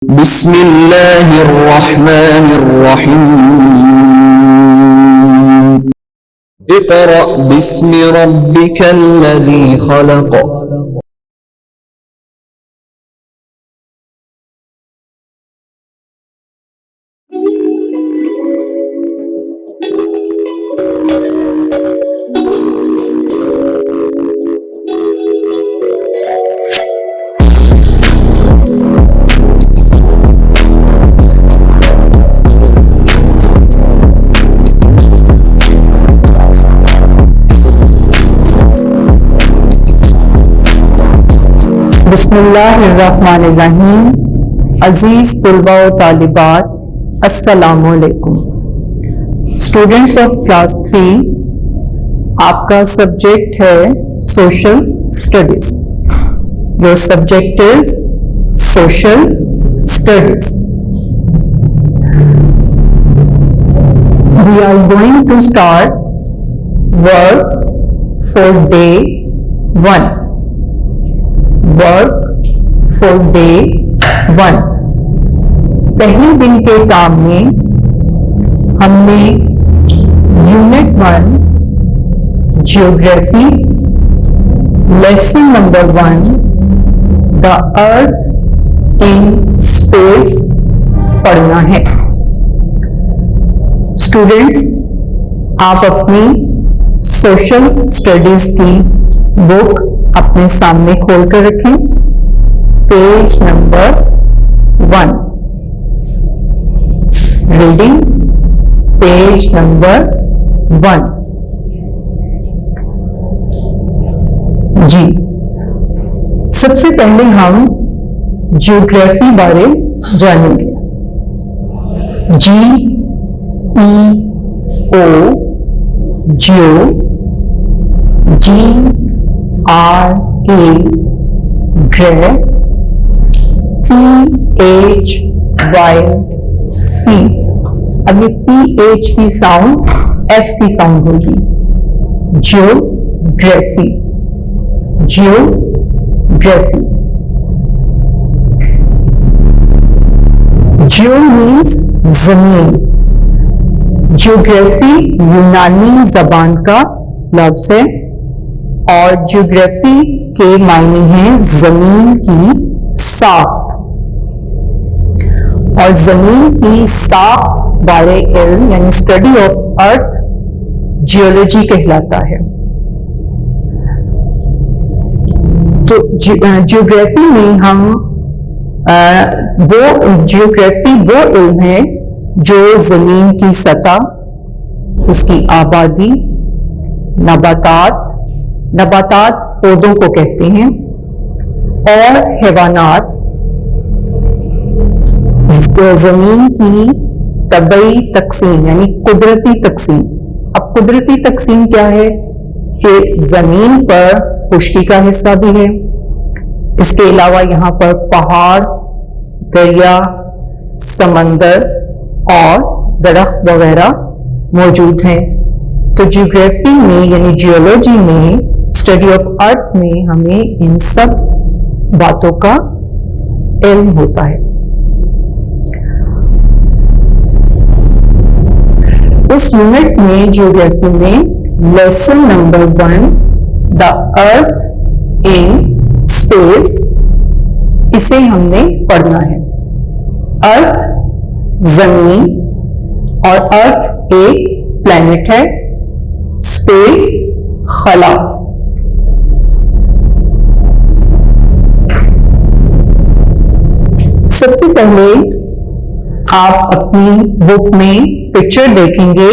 बिस्मिल्लाहिर्रहमानिर्रहीम। इक़रा बिस्मि रब्बिकल्लज़ी ख़लक़। बिस्मिल्लाहिर्रहमानिर्रहीम। अजीज तुलबा व तालिबात, अस्सलामुअलैकुम। स्टूडेंट्स ऑफ क्लास 3, आपका सब्जेक्ट है social studies. Your subject is social studies. We are going to start work for day 1। Work for day 1। पहले दिन के काम में हमने unit 1 geography lesson number 1 the earth in space पढ़ना है। स्टूडेंट्स, आप अपनी सोशल स्टडीज की बुक अपने सामने खोल कर रखें। Page number 1। Reading page number 1। जी, सबसे पहले हम ज्योग्राफी बारे जानेंगे। GEO जियो, GRA ग्रे, PHY सी। अब ये PH की साउंड F की साउंड होगी। Geography, geography. जियो मीन्स जमीन। जियोग्राफी यूनानी जबान का लफ्ज है और ज्योग्राफी के मायने हैं जमीन की साख्त, और जमीन की साख्त बारे इल्म यानी स्टडी ऑफ अर्थ जियोलॉजी कहलाता है। तो जियोग्राफी में हम जियोग्राफी वो इल्म है जो जमीन की सतह, उसकी आबादी, नबातात पौधों को कहते हैं, और हैवानात, जमीन की तबई तकसीम यानी कुदरती तकसीम। अब कुदरती तकसीम क्या है कि जमीन पर खुश्की का हिस्सा भी है, इसके अलावा यहाँ पर पहाड़, दरिया, समंदर और दरख्त वगैरह मौजूद हैं। तो जियोग्राफी में यानी जियोलॉजी में, स्टडी ऑफ अर्थ में हमें इन सब बातों का इल्म होता है। इस यूनिट में जियोग्राफी में lesson number 1 the earth in space, इसे हमने पढ़ना है। अर्थ जमीन, और अर्थ एक प्लैनेट है, स्पेस खला। सबसे पहले आप अपनी बुक में पिक्चर देखेंगे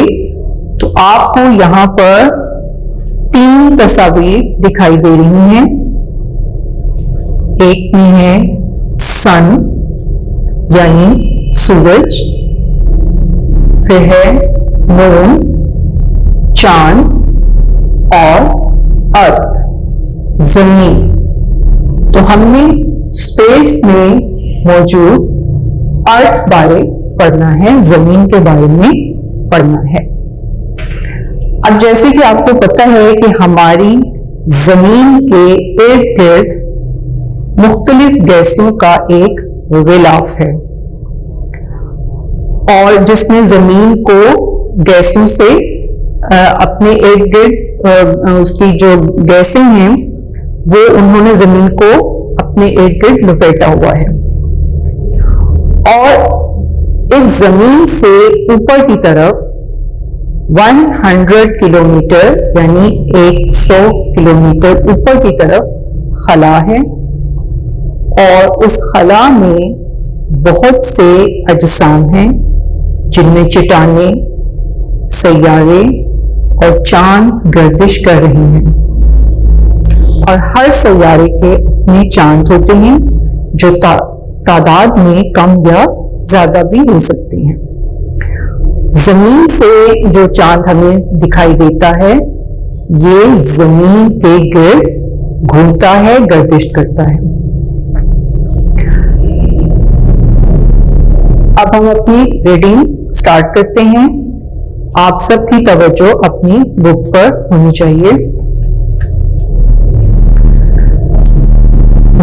तो आपको यहां पर 3 तस्वीर दिखाई दे रही हैं। एक में है सन यानी सूरज, फिर है मून चांद, और अर्थ जमीन। तो हमने स्पेस में मौजूद अर्थ बारे पढ़ना है, जमीन के बारे में पढ़ना है। अब जैसे कि आपको पता है कि हमारी जमीन के इर्द गिर्द मुख्तलिफ गैसों का एक गिलाफ है, और जिसने जमीन को गैसों से अपने इर्द गिर्द उसकी जो गैसें हैं वो उन्होंने जमीन को अपने इर्द गिर्द लपेटा हुआ है। और इस जमीन से ऊपर की तरफ 100 किलोमीटर यानी 100 किलोमीटर ऊपर की तरफ खला है, और उस खला में बहुत से अजसाम हैं जिनमें चट्टानें, सैयारे और चांद गर्दिश कर रहे हैं, और हर सैयारे के अपने चांद होते हैं जो तादाद में कम या ज्यादा भी हो सकते हैं। जमीन से जो चांद हमें दिखाई देता है ये जमीन के गिर्द घूमता है, गर्दिश करता है। अब हम अपनी रीडिंग स्टार्ट करते हैं। आप सबकी तवज्जो अपनी बुक पर होनी चाहिए।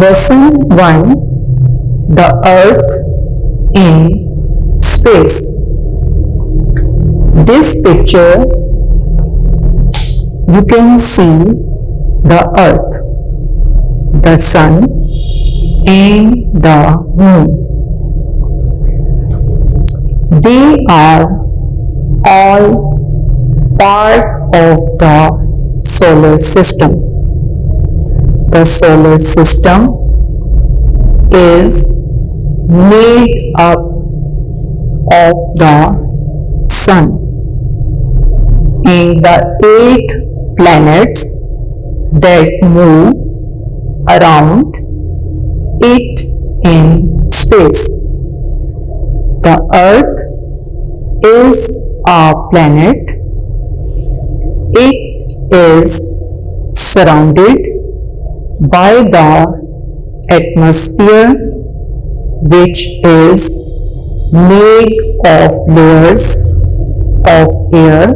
Lesson 1, the earth in space. This picture you can see the earth, the sun and the moon. They are all part of the solar system. The solar system is made up of the sun and the 8 planets that move around it in space. The earth is a planet. It is surrounded by the atmosphere, which is made of layers of air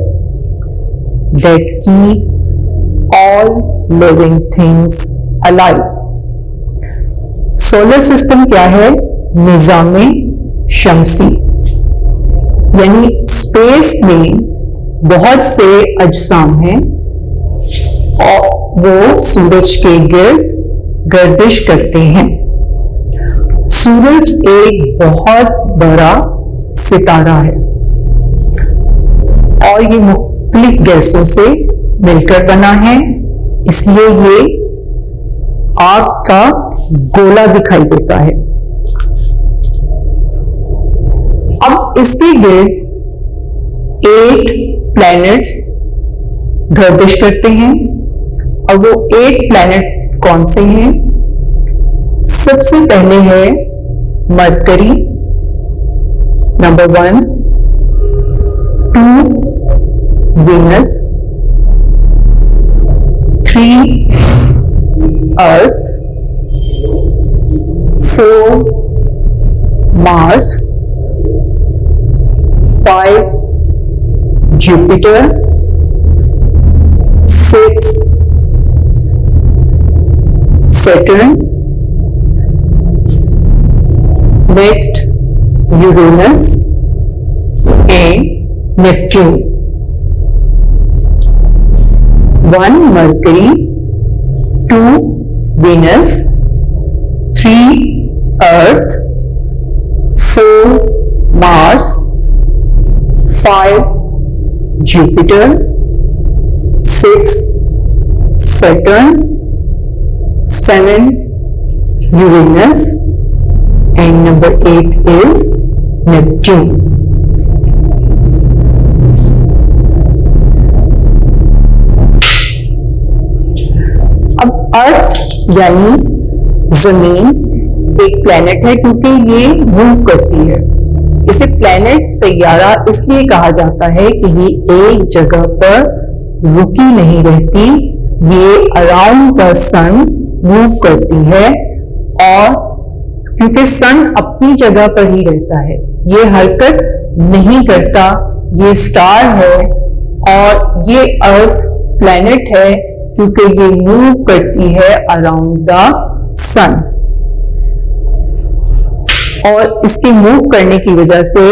that keep all living things alive. Solar system क्या है? निज़ामे शमसी, यानी space में बहुत से अजसाम हैं और वो सूरज के गिर्द गर्दिश करते हैं। सूरज एक बहुत बड़ा सितारा है और ये मुख्तलिफ गैसों से मिलकर बना है, इसलिए ये आग का गोला दिखाई देता है। अब इसके गिर्द 8 प्लैनेट्स गर्दिश करते हैं, और वो 8 प्लैनेट कौन से हैं? सबसे पहले है mercury, number 1, 2 Venus, 3 Earth, 4 Mars, 5 Jupiter, 6 Saturn, next Uranus and Neptune. 1 Mercury, 2 Venus, 3 Earth, 4 Mars, 5 Jupiter, 6 Saturn, 7 Uranus, and number 8 is Neptune. अब अर्थ यानी जमीन एक प्लैनेट है क्योंकि ये मूव करती है। इसे प्लैनेट सैयारा इसलिए कहा जाता है कि ये एक जगह पर रुकी नहीं रहती, ये अराउंड द सन मूव करती है, और क्योंकि सन अपनी जगह पर ही रहता है, ये हरकत नहीं करता, ये स्टार है, और ये अर्थ प्लैनेट है क्योंकि ये मूव करती है अराउंड द सन। और इसके मूव करने की वजह से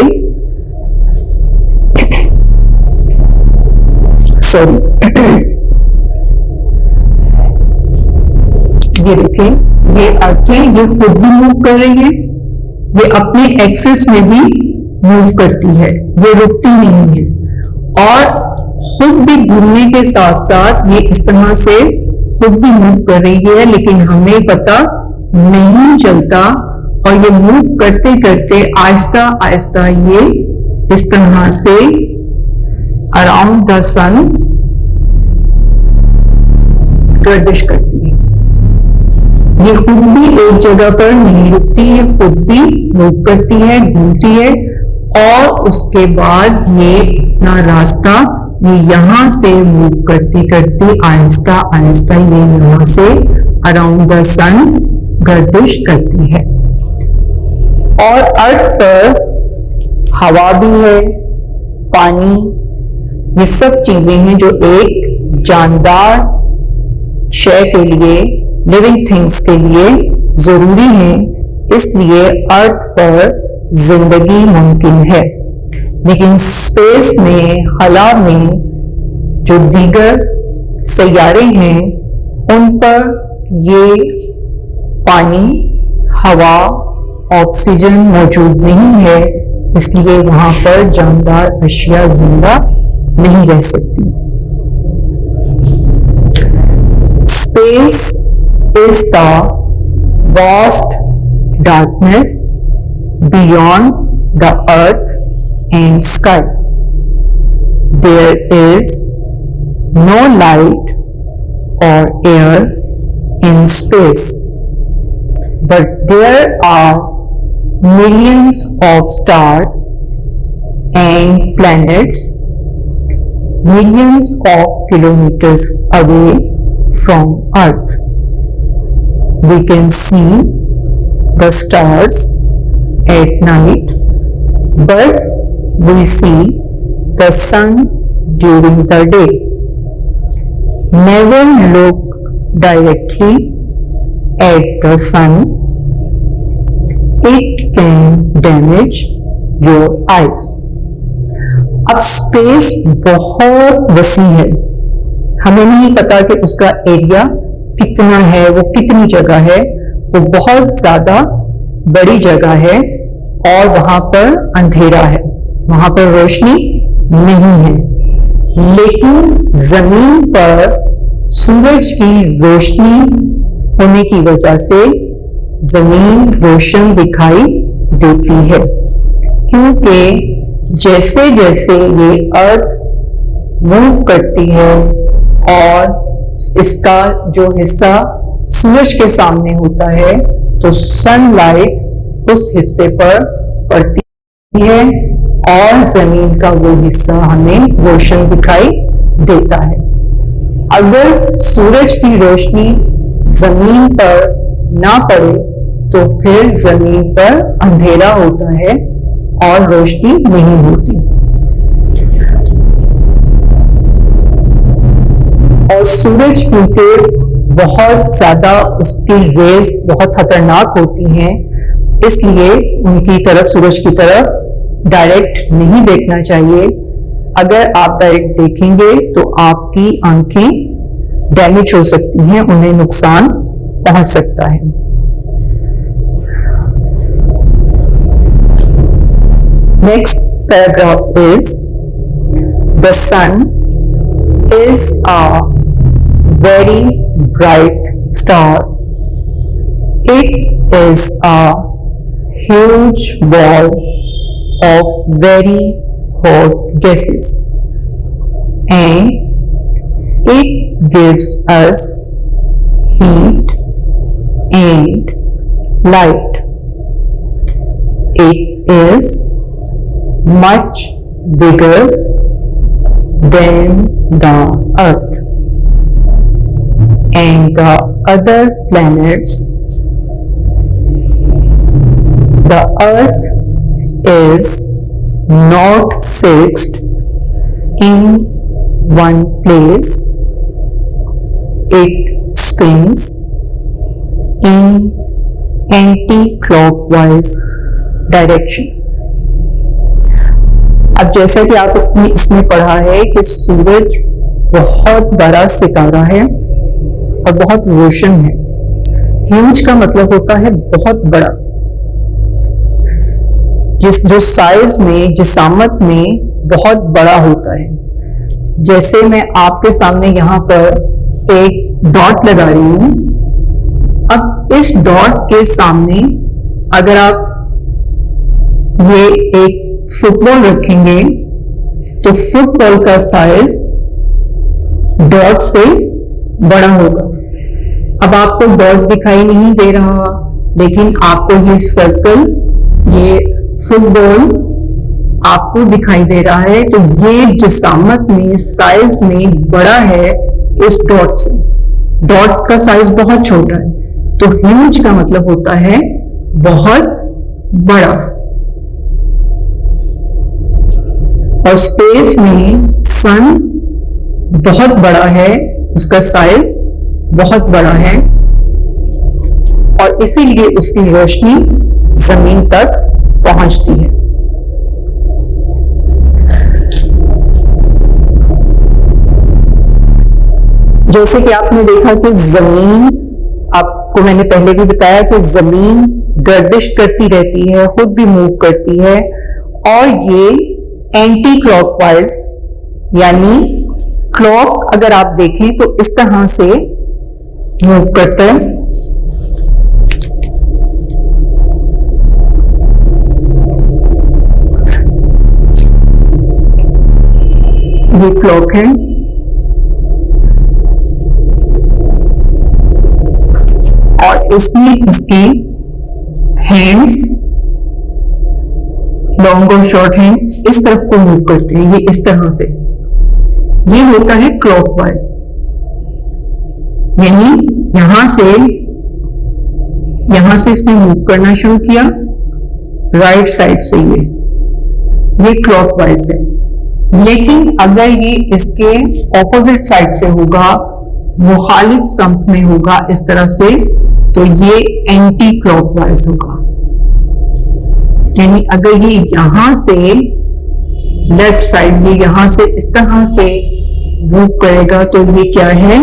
ये देखें, ये अर्थ है, ये खुद भी मूव कर रही है, ये अपने एक्सिस में भी मूव करती है, ये रुकती नहीं है और खुद भी घूमने के साथ साथ ये इस तरह से खुद भी मूव कर रही है, लेकिन हमें पता नहीं चलता और ये मूव करते करते आहिस्ता आहिस्ता ये इस तरह से अराउंड द सन गर्दिश करती है। ये खुद भी एक जगह पर नहीं रुकती है, खुद भी मूव करती है, घूमती है और उसके बाद ये अपना रास्ता ये यहां से मूव करती करती आहिस्ता आहिस्ता ये यहां से अराउंड द सन गर्दिश करती है। और अर्थ पर हवा भी है, पानी, ये सब चीजें हैं जो एक जानदार शय के लिए, लिविंग थिंग्स के लिए जरूरी है, इसलिए अर्थ पर जिंदगी मुमकिन है। लेकिन स्पेस में, खला में जो दीगर सैयारे हैं उन पर ये पानी, हवा, ऑक्सीजन मौजूद नहीं है, इसलिए वहां पर जानदार अशिया जिंदा नहीं रह सकती। Space is the vast darkness beyond the earth and sky. There is no light or air in space, but there are millions of stars and planets millions of kilometers away from Earth. We can see the stars at night, but we see the sun during the day. Never look directly at the sun. It can damage your eyes. अब space बहुत वसी है, हमें नहीं पता कि उसका area कितना है, वो कितनी जगह है, वो बहुत ज्यादा बड़ी जगह है और वहां पर अंधेरा है, वहां पर रोशनी नहीं है। लेकिन जमीन पर सूरज की रोशनी होने की वजह से जमीन रोशन दिखाई देती है, क्योंकि जैसे जैसे ये अर्थ मूव करती है और इसका जो हिस्सा सूरज के सामने होता है तो सनलाइट उस हिस्से पर पड़ती है और जमीन का वो हिस्सा हमें रोशन दिखाई देता है। अगर सूरज की रोशनी जमीन पर ना पड़े तो फिर जमीन पर अंधेरा होता है और रोशनी नहीं होती। और सूरज क्योंकि बहुत ज्यादा उसकी रेज बहुत खतरनाक होती हैं, इसलिए उनकी तरफ, सूरज की तरफ डायरेक्ट नहीं देखना चाहिए। अगर आप डायरेक्ट देखेंगे तो आपकी आंखें डैमेज हो सकती हैं, उन्हें नुकसान पहुंच सकता है। Next paragraph is the sun is a very bright star. It is a huge ball of very hot gases, and it gives us heat and light. It is much bigger than the Earth and the other planets. The Earth is not fixed in one place. It spins in anti-clockwise direction. अब जैसा कि आपने इसमें पढ़ा है कि सूरज बहुत बड़ा सितारा है और बहुत रोशन है। ह्यूज का मतलब होता है बहुत बड़ा, जो साइज में, जिसामत में बहुत बड़ा होता है। जैसे मैं आपके सामने यहाँ पर एक डॉट लगा रही हूं। अब इस डॉट के सामने अगर आप ये एक फुटबॉल रखेंगे तो फुटबॉल का साइज डॉट से बड़ा होगा। अब आपको डॉट दिखाई नहीं दे रहा, लेकिन आपको ये सर्कल, ये फुटबॉल आपको दिखाई दे रहा है, तो ये जिसामत में, साइज में बड़ा है इस डॉट से। डॉट का साइज बहुत छोटा है, तो ह्यूज का मतलब होता है बहुत बड़ा। और स्पेस में सन बहुत बड़ा है, उसका साइज बहुत बड़ा है और इसीलिए उसकी रोशनी जमीन तक पहुंचती है। जैसे कि आपने देखा कि जमीन, आपको मैंने पहले भी बताया कि जमीन गर्दिश करती रहती है, खुद भी मूव करती है और ये एंटी क्लॉकवाइज, यानी क्लॉक अगर आप देखें तो इस तरह से मूव करता है। ये क्लॉक है और इसमें इसकी हैंड्स, लॉन्ग और शॉर्ट हैंड इस तरफ को मूव करते हैं, ये इस तरह से। ये होता है क्लॉकवाइज, यानी यहां से इसने मूव करना शुरू किया राइट साइड से, ये क्लॉकवाइज है। लेकिन अगर ये इसके ऑपोजिट साइड से होगा, मुखालिफ समत में होगा इस तरफ से, तो ये एंटी क्लॉकवाइज होगा। यानी अगर ये यहां से लेफ्ट साइड, ये यहां से इस तरह से मूव करेगा तो ये क्या है,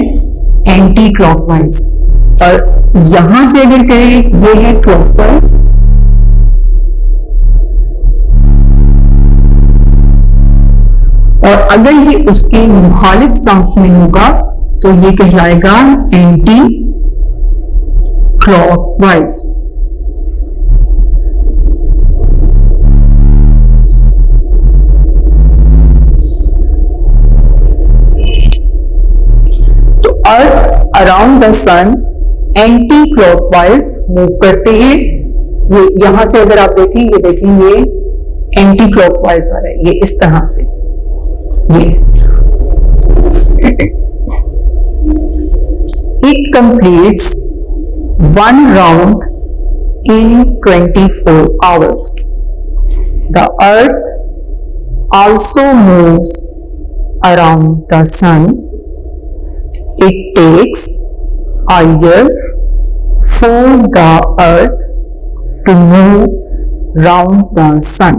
एंटी क्लॉकवाइज। और यहां से अगर करें, ये है क्लॉकवाइज। और अगर ये उसके मुखालिफ समत में होगा तो ये कहलाएगा एंटी क्लॉकवाइज। तो earth around the sun anti clockwise move करते हैं। ये यहां से अगर आप देखें, ये देखें, ये एंटी क्लॉकवाइज वाला है, ये इस तरह से। ये it completes one round in 24 hours. The earth also moves around the sun. It takes a year for the earth to move round the sun.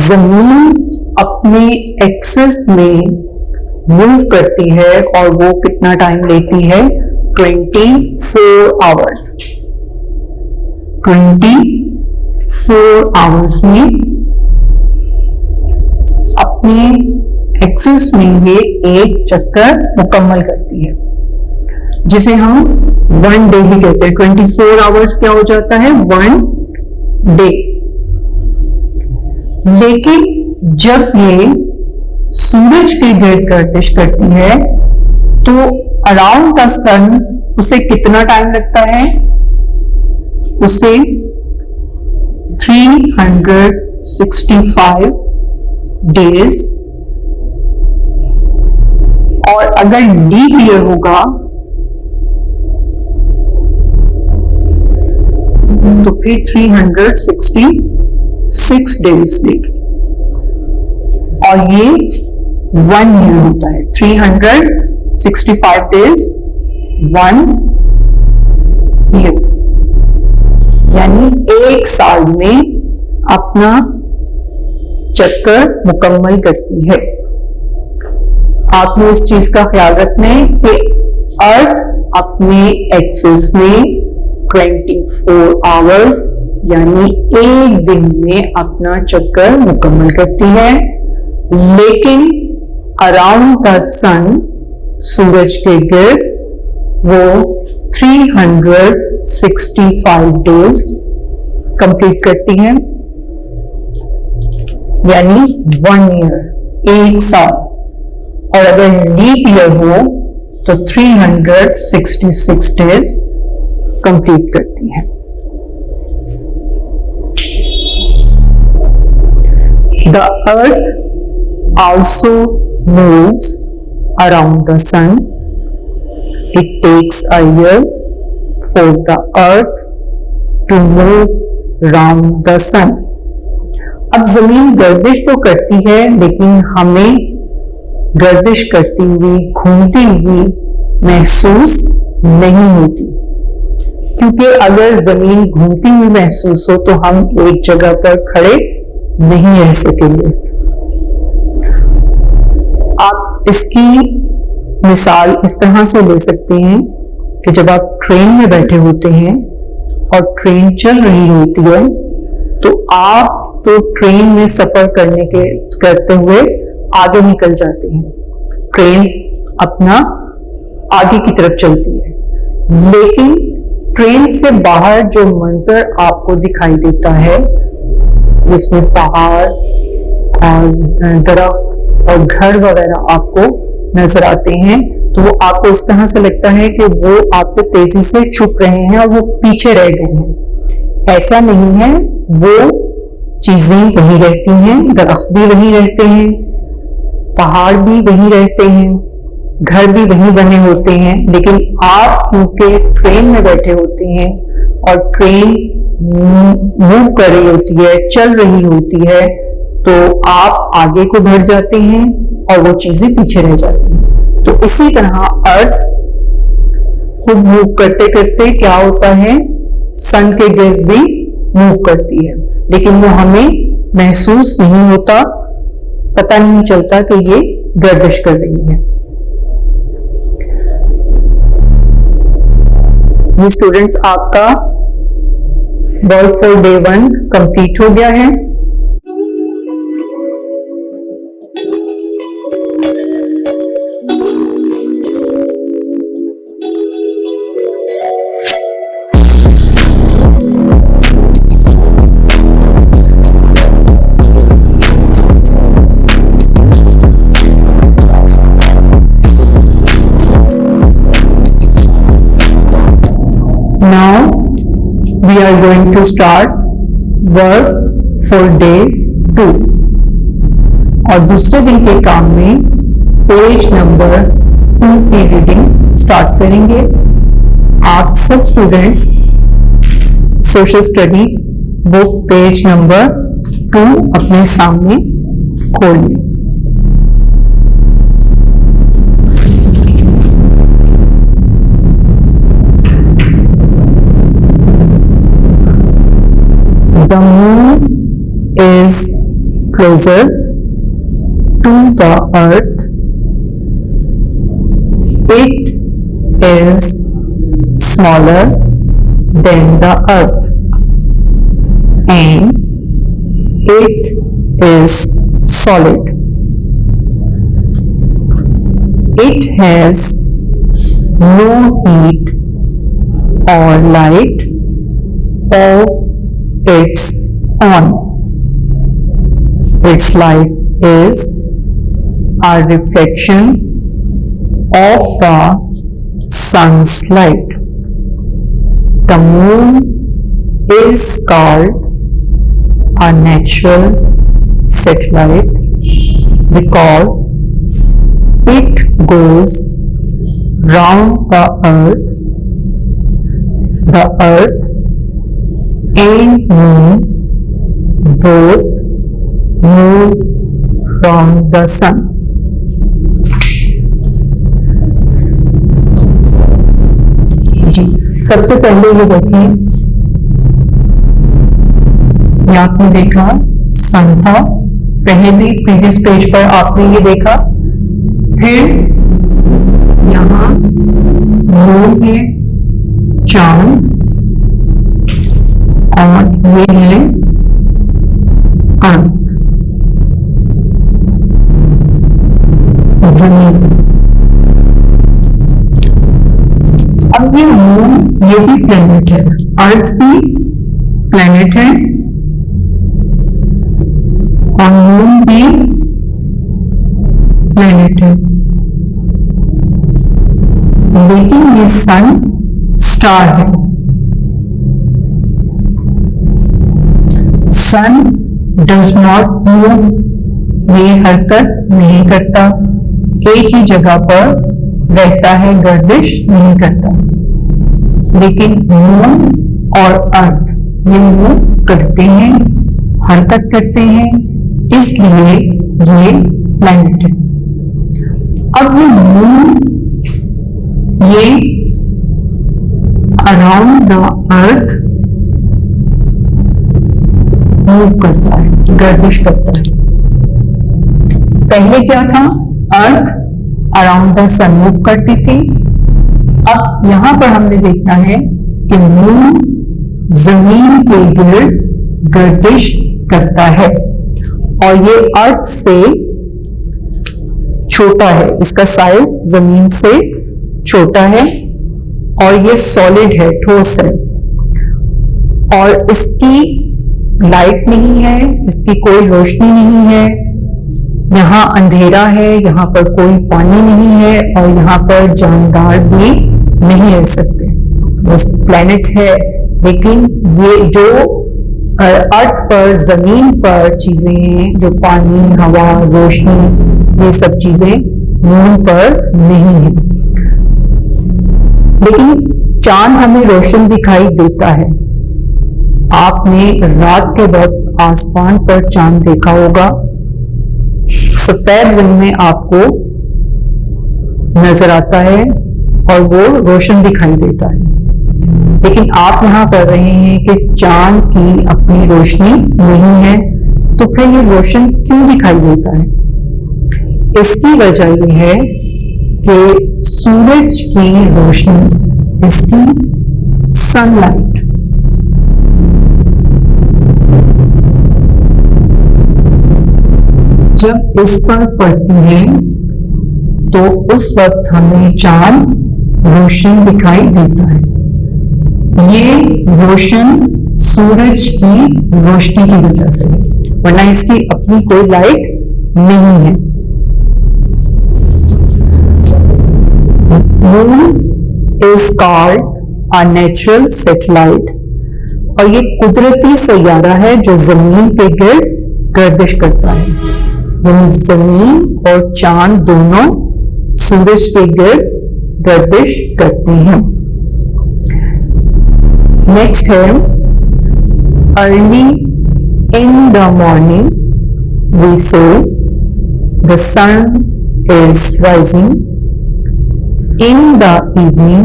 जमीन अपने एक्सिस में मूव करती है और वो कितना टाइम लेती है, 24 आवर्स। 24 आवर्स में अपने एक्सिस में ये एक चक्कर मुकम्मल करती है, जिसे हम 1 डे भी कहते हैं। 24 आवर्स क्या हो जाता है, 1 डे। लेकिन जब ये सूरज के गिर्द गर्दिश करती है तो अराउंड द सन उसे कितना टाइम लगता है, उसे 365 डेज। और अगर लीप ईयर होगा तो फिर 366 डेज लेगी। और ये 1 ईयर होता है। 365 डेज 1 ईयर। यानी 1 साल में अपना चक्कर मुकम्मल करती है। आपको इस चीज का ख्याल रखना है कि अर्थ अपने एक्सिस में 24 आवर्स यानी 1 दिन में अपना चक्कर मुकम्मल करती है, लेकिन अराउंड द सन, सूरज के गिर्द, वो 365 डेज कंप्लीट करती है, यानी 1 ईयर, 1 साल। और अगर लीप ईयर हो तो 366 डेज कंप्लीट करती है। The earth also moves around the sun. It takes a year for the earth to move around the sun. अब जमीन गर्दिश तो करती है, लेकिन हमें गर्दिश करती हुई, घूमती हुई महसूस नहीं होती, क्योंकि अगर जमीन घूमती हुई महसूस हो तो हम एक जगह पर खड़े नहीं रह सकेंगे। आप इसकी मिसाल इस तरह से ले सकते हैं कि जब आप ट्रेन में बैठे होते हैं और ट्रेन चल रही होती है, तो आप तो ट्रेन में सफर करते हुए आगे निकल जाते हैं, ट्रेन अपना आगे की तरफ चलती है, लेकिन ट्रेन से बाहर जो मंजर आपको दिखाई देता है, जिसमें पहाड़ और दरख्त और घर वगैरह आपको नजर आते हैं, तो वो आपको इस तरह से लगता है कि वो आपसे तेजी से छुप रहे हैं और वो पीछे रह गए हैं। ऐसा नहीं है, वो चीजें वही रहती हैं, दरख्त भी वही रहते हैं, पहाड़ भी वही रहते हैं, घर भी वही बने होते हैं, लेकिन आप क्योंकि ट्रेन में बैठे होते हैं और ट्रेन मूव कर रही होती है, चल रही होती है, तो आप आगे को बढ़ जाते हैं और वो चीजें पीछे रह जाती हैं। तो इसी तरह अर्थ खुद मूव करते करते क्या होता है, सन के गिर्द भी मूव करती है, लेकिन वो हमें महसूस नहीं होता, पता नहीं चलता कि ये गर्दिश कर रही है। ये स्टूडेंट्स, आपका वर्क फॉर डे 1 कंप्लीट हो गया है। Now we are going to start work for day 2 और दूसरे दिन के काम में पेज नंबर 2 की रीडिंग स्टार्ट करेंगे। आप सब students social study book page number 2 अपने सामने खोल लें। The moon is closer to the earth. It is smaller than the earth, and it is solid. It has no heat or light of its own. Its light is a reflection of the sun's light. The moon is called a natural satellite because it goes round the earth. The earth and moon both move from the sun. जी, सबसे पहले ये देखें ये आपने देखा सन था, पहले भी प्रीवियस पेज पर आपने ये देखा। फिर यहाँ मून है, चांद, और ये है अर्थ, जमीन। अब ये मून ये भी प्लेनेट है, अर्थ भी प्लेनेट है और मून भी प्लेनेट है, लेकिन ये सन स्टार है। सन डज नॉट मूव, ये हरकत नहीं करता, एक ही जगह पर रहता है, गर्दिश नहीं करता। लेकिन मून और अर्थ ये मूव करते हैं, हरकत करते हैं, इसलिए ये प्लैनेट है। अब ये मून ये अराउंड द अर्थ मूव करता है, गर्दिश करता है। पहले क्या था, earth around the sun move करती थी। अब यहां पर हमने देखना है कि मून जमीन के गिर्द गर्दिश करता है और ये अर्थ से छोटा है, इसका साइज जमीन से छोटा है और ये सॉलिड है, ठोस है, और इसकी लाइट नहीं है, इसकी कोई रोशनी नहीं है, यहाँ अंधेरा है, यहाँ पर कोई पानी नहीं है और यहाँ पर जानदार भी नहीं रह सकते। बस प्लैनेट है, लेकिन ये जो अर्थ पर, जमीन पर चीजें हैं, जो पानी, हवा, रोशनी, ये सब चीजें मून पर नहीं है। लेकिन चांद हमें रोशन दिखाई देता है। आपने रात के वक्त आसमान पर चांद देखा होगा, सफेद रंग में आपको नजर आता है और वो रोशन दिखाई देता है। लेकिन आप यहां पढ़ रहे हैं कि चांद की अपनी रोशनी नहीं है, तो फिर ये रोशन क्यों दिखाई देता है? इसकी वजह यह है कि सूरज की रोशनी, इसकी सनलाइट, जब इस पर पड़ती है तो उस वक्त हमें चांद रोशन दिखाई देता है। ये रोशन सूरज की रोशनी की वजह से है, वरना इसकी अपनी कोई लाइट नहीं है। Moon is called a natural satellite, और ये कुदरती सैयारा है जो जमीन के गिर्द गर्दिश करता है। यानी जमीन और चांद दोनों सूरज के गिर्द गर्दिश करते हैं। नेक्स्ट है, early in the morning we say the sun is rising, in the evening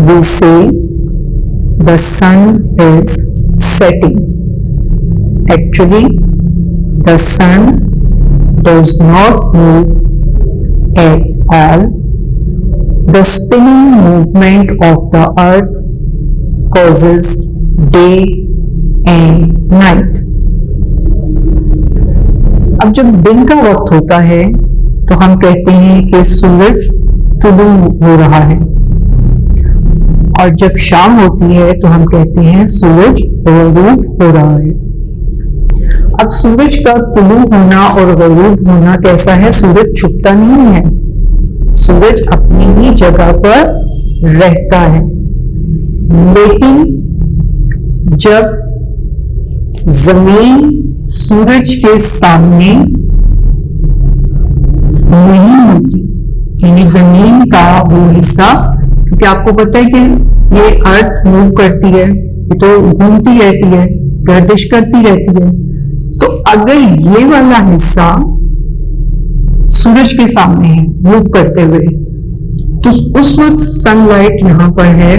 we say the sun is setting. Actually, the sun does not move at all. The spinning movement of the earth causes day and night. अब जब दिन का वक्त होता है तो हम कहते हैं कि सूरज तुलू हो रहा है, और जब शाम होती है तो हम कहते हैं सूरज गरूब हो रहा है। अब सूरज का तुलू होना और गरूब होना कैसा है? सूरज छुपता नहीं है, सूरज अपनी ही जगह पर रहता है। लेकिन जब जमीन सूरज के सामने नहीं होती, यानी जमीन का वो हिस्सा, क्योंकि आपको पता है कि ये अर्थ मूव करती है, ये तो घूमती रहती है, गर्दिश करती रहती है, तो अगर ये वाला हिस्सा सूरज के सामने है मूव करते हुए, तो उस वक्त सनलाइट यहां पर है,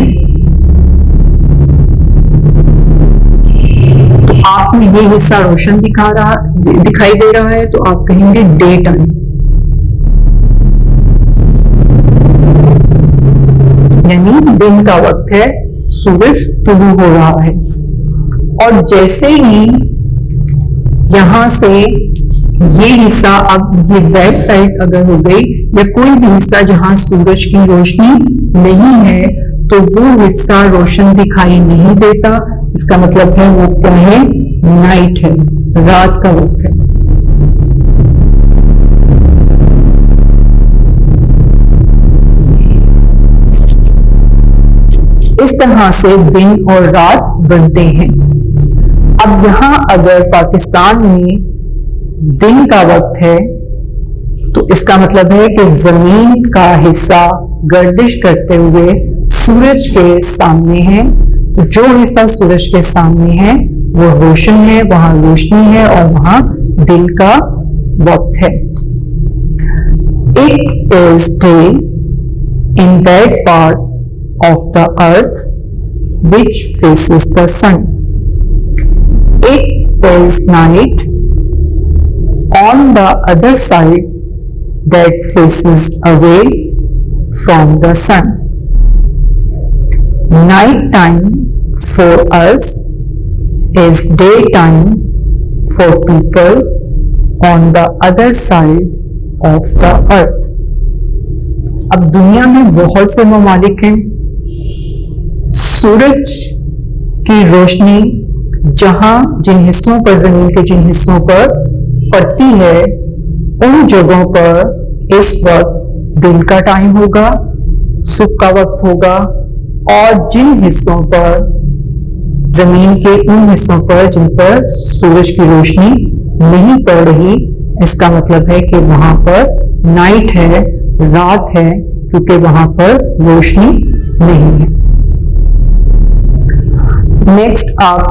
तो आप में ये हिस्सा रोशन दिखाई दे रहा है, तो आप कहेंगे डे टाइम, यानी दिन का वक्त है, सूरज तुलू हो रहा है। और जैसे ही यहां से ये हिस्सा, अब ये बैक साइड अगर हो गई या कोई भी हिस्सा जहां सूरज की रोशनी नहीं है, तो वो हिस्सा रोशन दिखाई नहीं देता। इसका मतलब है वो क्या है, नाइट है, रात का वक्त है। इस तरह से दिन और रात बनते हैं। अब यहां अगर पाकिस्तान में दिन का वक्त है, तो इसका मतलब है कि जमीन का हिस्सा गर्दिश करते हुए सूरज के सामने है। तो जो हिस्सा सूरज के सामने है वो रोशन है, वहां रोशनी है और वहां दिन का वक्त है। It is day in that part of the earth which faces the sun. It is night on the other side that faces away from the sun. Night time for us is daytime for people on the other side of the earth. अब दुनिया में बहुत से ममालिक हैं। सूरज की रोशनी जहां जिन हिस्सों पर, जमीन के जिन हिस्सों पर पड़ती है, उन जगहों पर इस वक्त दिन का टाइम होगा, सुबह का वक्त होगा। और जिन हिस्सों पर, जमीन के उन हिस्सों पर जिन पर सूरज की रोशनी नहीं पड़ रही, इसका मतलब है कि वहां पर नाइट है, रात है, क्योंकि वहां पर रोशनी नहीं है। नेक्स्ट आप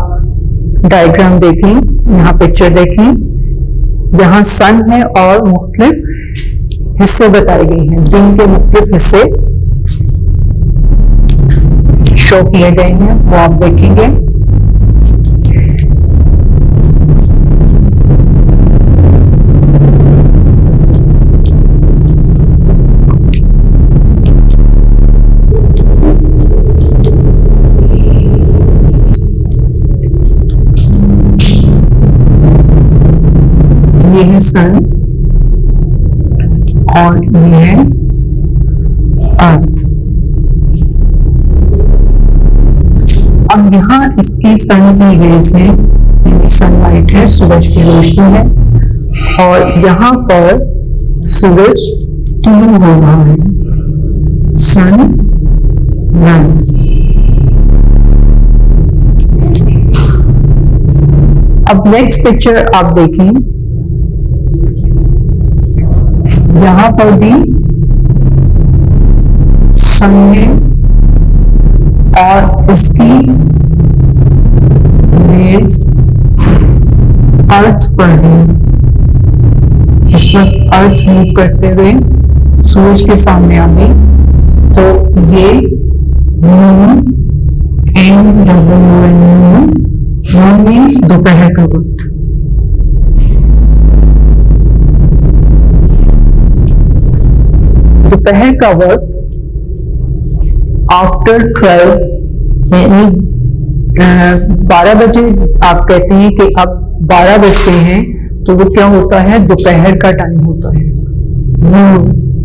डायग्राम देखें, यहाँ पिक्चर देखें। यहाँ सन है और मुख्तलिफ हिस्से बताए गए हैं, दिन के मुख्तलिफ हिस्से शो किए गए हैं, वो आप देखेंगे। ये है सन और ये है अर्थ। अब यहाँ इसकी सन की रेज है, सनलाइट है, सूरज की रोशनी है, और यहाँ पर सूरज तुलू हो रहा है, सन राइज। अब नेक्स्ट पिक्चर आप देखें, यहां पर भी सन है और इसकी रेज अर्थ पर है। इस वक्त अर्थ मूव करते हुए सूरज के सामने आ गई, तो ये मून, मून मीन्स दोपहर का वक्त। दोपहर का वक्त आफ्टर 12, यानी 12 बजे आप कहते हैं कि अब 12 बजते हैं, तो वो क्या होता है, दोपहर का टाइम होता है,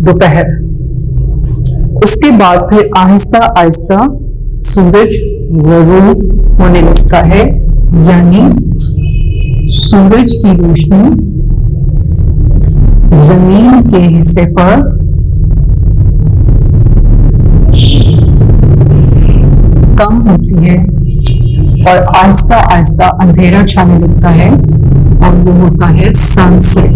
दोपहर। उसके बाद फिर आहिस्ता आहिस्ता सूरज गुरूब होने लगता है, यानी सूरज की रोशनी जमीन के हिस्से पर कम होती है और आहिस्ता आहिस्ता अंधेरा छाने लगता है, और वो होता है सनसेट।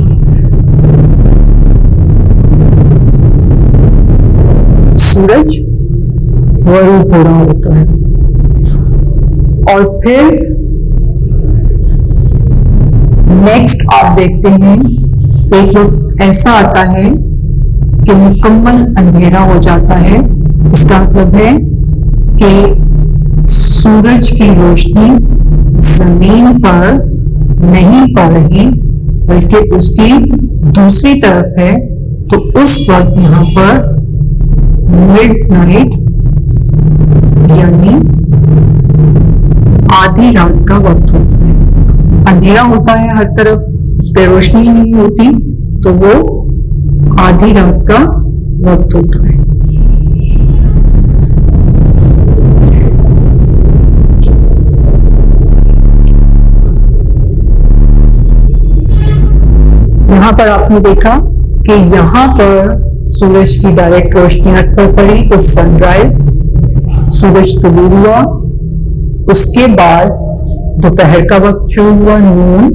सूरज गरूब हो रहा होता है। और फिर नेक्स्ट आप देखते हैं, एक वक्त ऐसा आता है कि मुकम्मल अंधेरा हो जाता है। इसका मतलब है कि सूरज की रोशनी जमीन पर नहीं पड़ रही बल्कि उसकी दूसरी तरफ है, तो उस वक्त यहाँ पर मिडनाइट यानी आधी रात का वक्त होता है। अंधेरा होता है हर तरफ, उस पर रोशनी नहीं होती, तो वो आधी रात का वक्त होता है। यहां पर आपने देखा कि यहां पर सूरज की डायरेक्ट रोशनी अर्थ पर पड़ी तो सनराइज, सूरज तुलू हुआ, उसके बाद दोपहर का वक्त शुरू हुआ नून,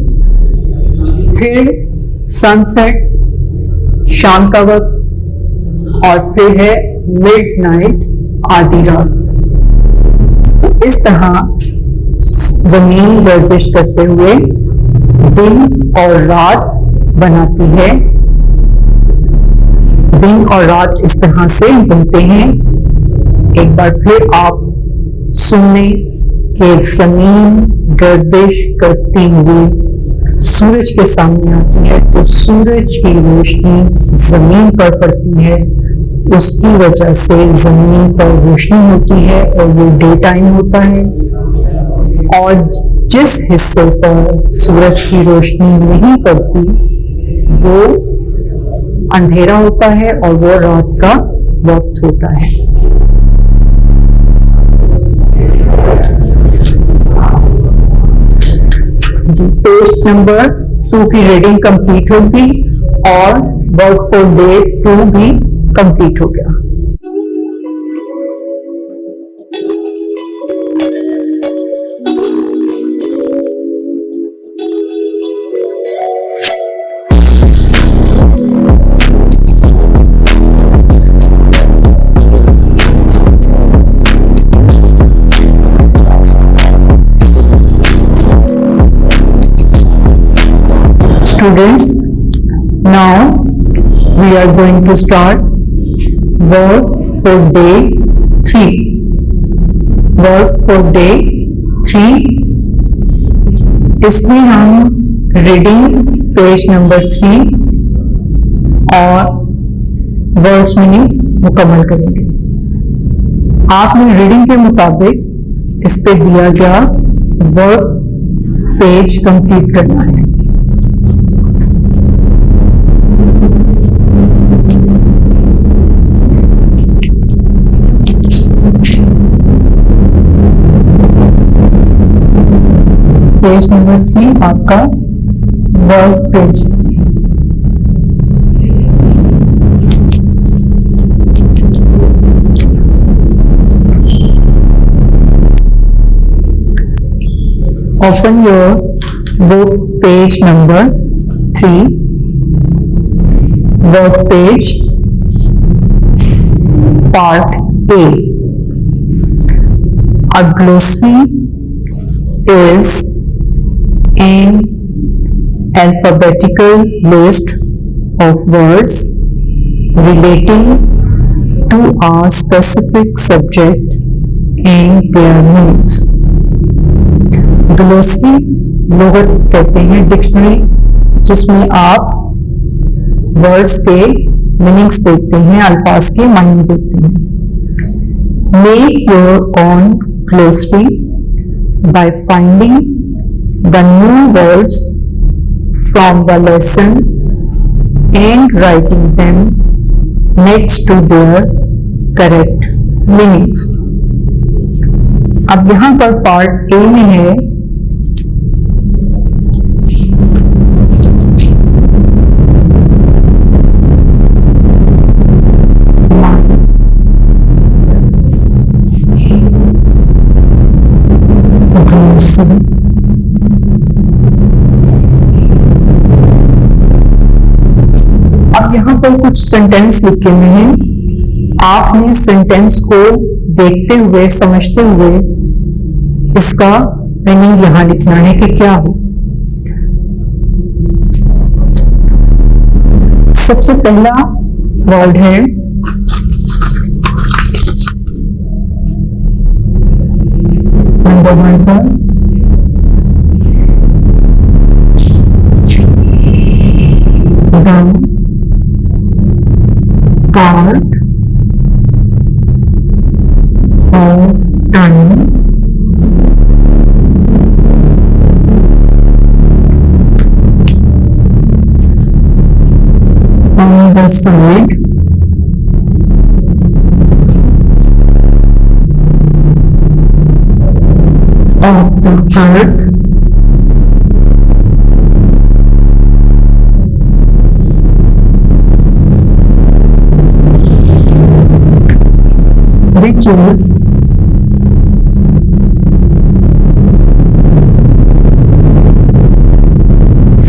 फिर सनसेट शाम का वक्त, और फिर है मिडनाइट आधी रात। तो इस तरह जमीन गर्दिश करते हुए दिन और रात बनाती है। दिन और रात इस तरह से बनते हैं। एक बार फिर आप सुनने कि जमीन गर्दिश करती हुई सूरज के सामने आती है, तो सूरज की रोशनी जमीन पर पड़ती है, उसकी वजह से जमीन पर रोशनी होती है और वो डे टाइम होता है। और जिस हिस्से पर सूरज की रोशनी नहीं पड़ती वो अंधेरा होता है और वो रात का वक्त होता है। पेज नंबर 2 की रीडिंग कंप्लीट होगी और वर्क फॉर डे 2 भी कंप्लीट हो गया। Students, now we are going to start work for day 3. Work for day 3 इसमें हम रीडिंग पेज नंबर 3 और वर्ड्स मीनिंग्स मुकम्मल करेंगे। आपने रीडिंग के मुताबिक इस पे दिया गया वर्क पेज कंप्लीट करना है। पेज नंबर 3 आपका work page. Open your book page number 3, work page, part A. A glossary is an alphabetical list of words relating to a specific subject and their meanings. Glossary लुगत कहते हैं dictionary, जिसमें आप words के meanings देखते हैं, अल्फाज के मायने देखते हैं। Make your own glossary by finding the new words from the lesson and writing them next to their correct meanings. अब यहां पर पार्ट ए में है अब यहाँ पर कुछ सेंटेंस लिखे हुए हैं। आपने सेंटेंस को देखते हुए समझते हुए इसका मीनिंग यहाँ लिखना है कि क्या हो। सबसे पहला वर्ड है नंबर 1 पर of time on the side of the earth which is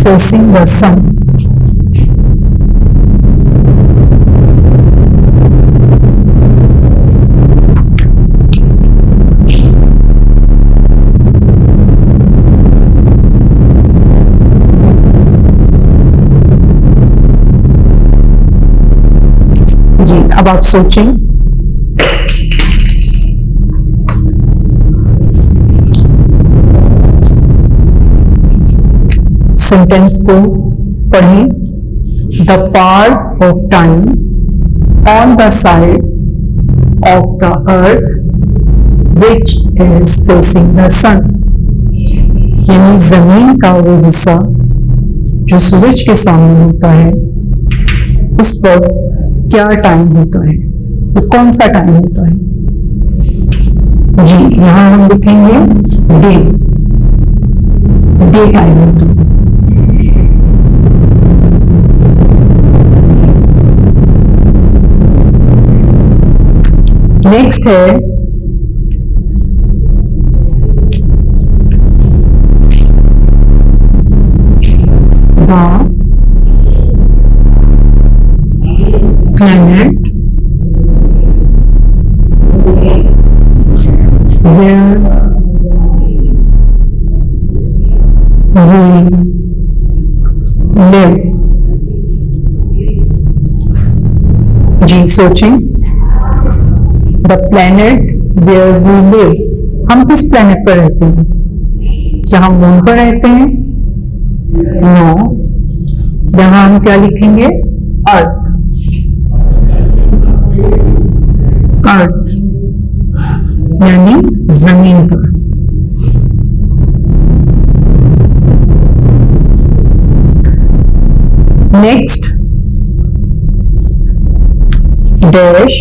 facing the sun. जी अब आप सोचें सेंटेंस को पढ़ें. The part of time on the side of the earth which is facing the sun. यानी जमीन का वो हिस्सा जो सूरज के सामने होता है उस पर क्या टाइम होता है, वो कौन सा टाइम होता है. जी यहां हम लिखेंगे डे टाइम होता है. नेक्स्ट है the planet where we live. जी सोचें. The planet where we live. हम किस प्लैनेट पर रहते हैं? क्या हम मून पर रहते हैं? नो. यहां हम क्या लिखेंगे? अर्थ. अर्थ यानी जमीन पर. Next dash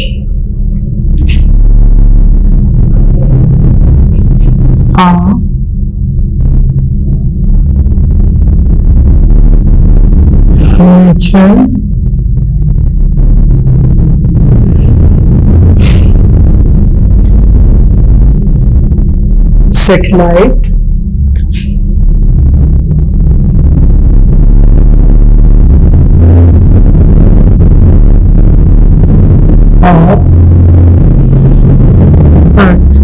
natural satellite of Earth.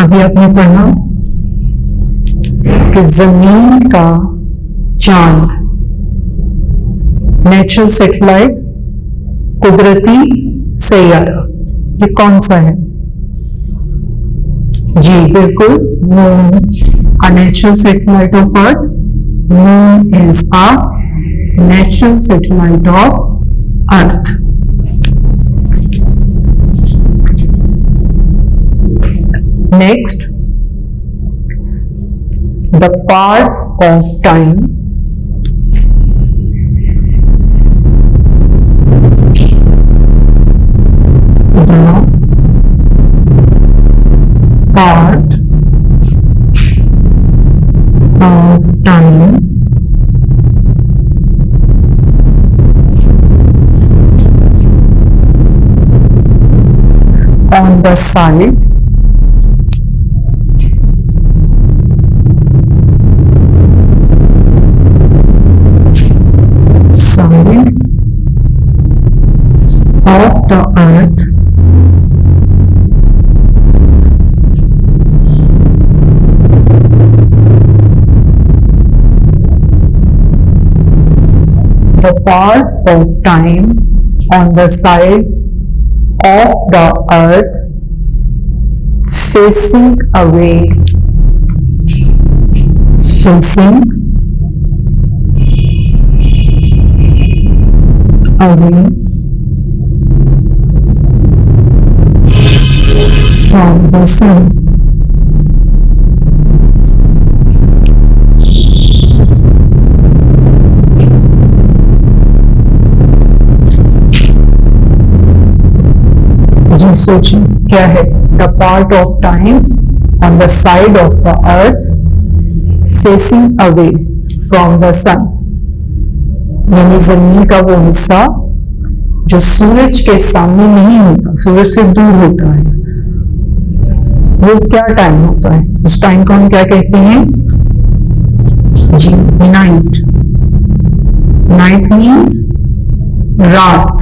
अभी आपने पढ़ा कि जमीन का चांद नेचुरल सैटेलाइट कुदरती सैयारा ये कौन सा है? जी बिल्कुल moon. A natural satellite of earth. Moon is a natural satellite of earth. Next the part of time part of time on the side of the earth the part of time on the side of the earth facing away, facing away from the sun. जी सोचिए क्या है? The part of time on the side of the earth facing away from the sun, यानी जमीन का वो हिस्सा जो सूरज के सामने नहीं होता, सूरज से दूर होता है, वो क्या टाइम होता है? उस टाइम को हम क्या कहते हैं? जी नाइट। नाइट मीन्स रात।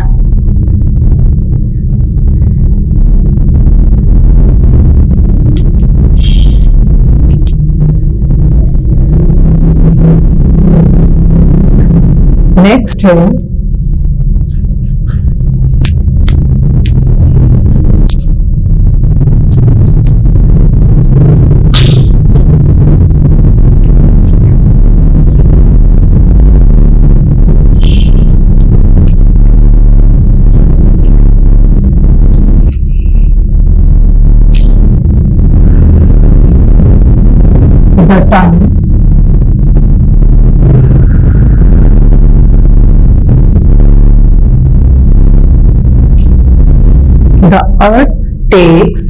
नेक्स्ट है the time the earth takes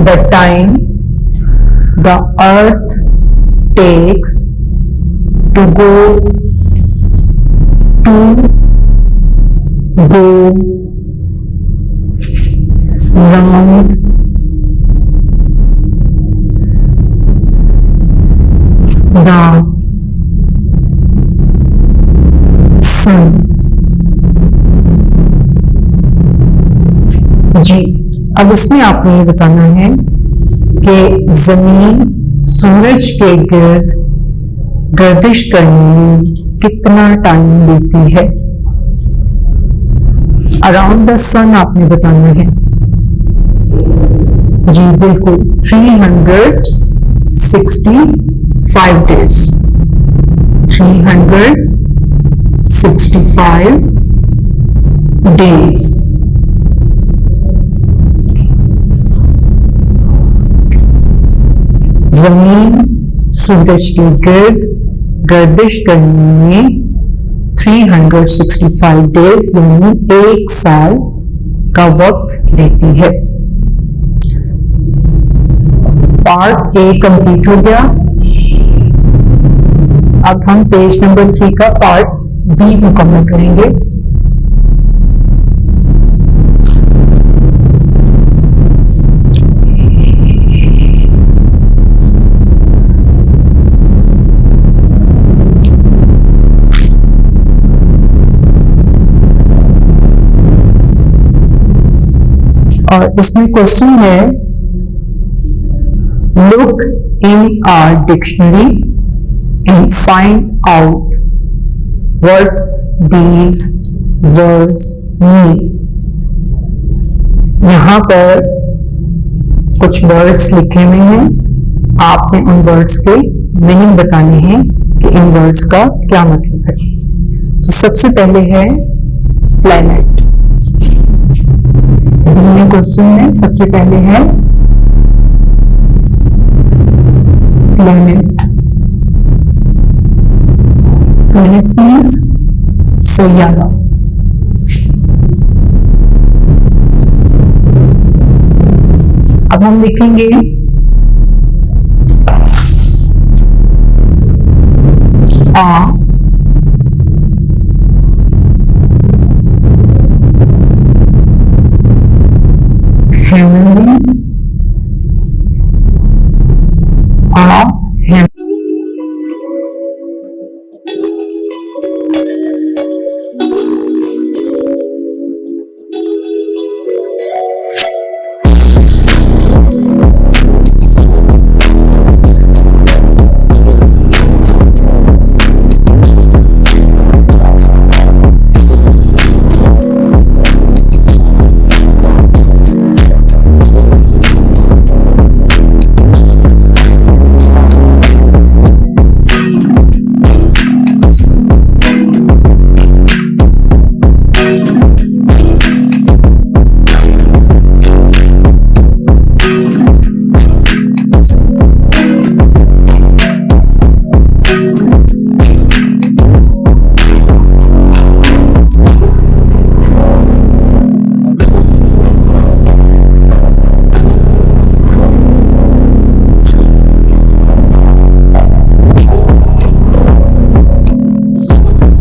the time the earth takes to go round the sun। जी अब इसमें आपने ये बताना है कि जमीन सूरज के गिर्द गर्दिश करने में कितना टाइम लेती है। अराउंड द सन आपने बताना है। जी बिल्कुल 365 डेज। 365 डेज। जमीन सूरज के गिर्द गर्दिश करने में 365 डेज यानी 1 साल का वक्त लेती है। पार्ट ए कंप्लीट हो गया। अब हम पेज नंबर 3 का पार्ट बी मुकम्मल करेंगे। और इसमें क्वेश्चन है, look in our dictionary and find out what these words mean. यहां पर कुछ वर्ड्स लिखे हुए हैं, आपने उन वर्ड्स के मीनिंग बताने हैं कि इन वर्ड्स का क्या मतलब है। तो सबसे पहले है प्लैनेट। क्वेश्चन है, सबसे पहले है प्लैनेट। Planet means Saiyaara. अब हम लिखेंगे heavenly